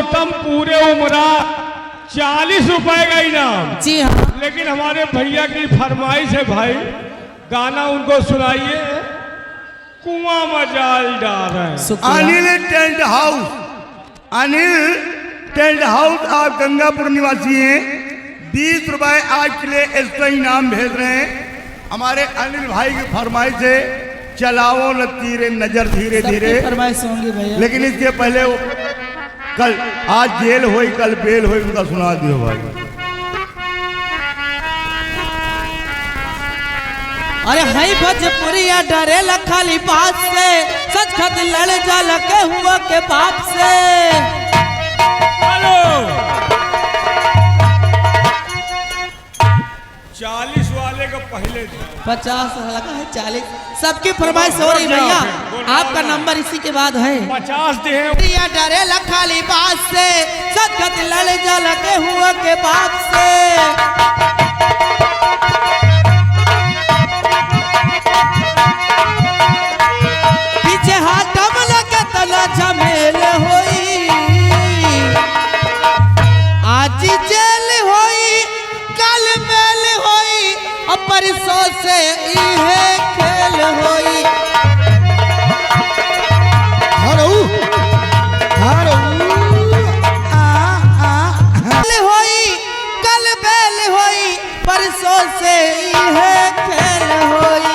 गौतम पूरे उम्रा 40 रुपए का इनाम। जी हाँ। लेकिन हमारे भैया की फरमाइश है भाई, गाना उनको सुनाइए, कुआं मजाल डाल रहे हैं। Anil tent house, Anil tent house, आप गंगापुर निवासी हैं। 20 रुपए आज के लिए एक्स्ट्रा इनाम भेज रहे हैं। हमारे अनिल भाई की फरमाइश है, चलाओ न तीरे नजर धीरे धीरे। फरमाइश होंगी भैया, लेकिन इसके पहले कल आज जेल होई कल बेल होई, उनका सुना दियो भाई। अरे हाई भोजपुरिया डरेला खाली बात से, सच खत लड़ जाला के हुआ के बाप से। हेलो 40 वाले का पहले 50 लगा है 40, सबकी फरमाइश हो रही भैया। आपका नंबर इसी के बाद है। 50 दे। डरेला खाली बात से, सच खत लड़ जाला के हुआ के बाप से। झमेल होई आज जेल होई कल बेल होई, अब परसों से इहे खेल होई। होई कल बेल होई, परसों से इहे खेल होई।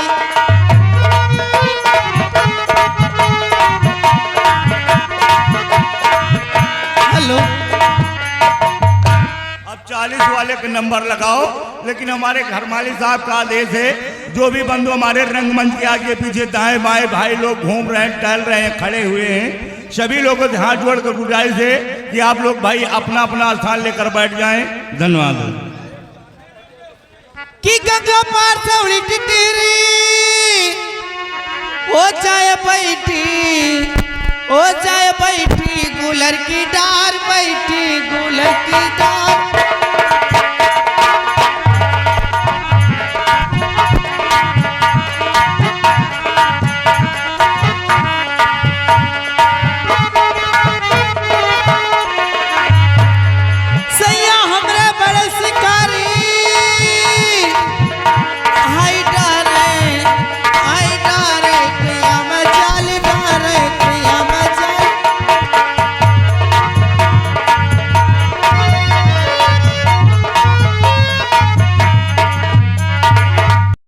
अब 40 वाले का नंबर लगाओ। लेकिन हमारे घर मालिक साहब का आदेश है, जो भी बंधु हमारे रंगमंच के आगे पीछे दाएं बाएं भाई लोग घूम रहे हैं, टहल रहे हैं, खड़े हुए हैं, सभी लोगों को हाथ जोड़ कर गुजारिश है कि आप लोग भाई अपना अपना स्थान लेकर बैठ जाएं। धन्यवाद। कि गंगा पार से उड़ी टिटरी हो जाए बैठी, हो जाए बैठी गुलर की डार, बैठी गुलर की डार।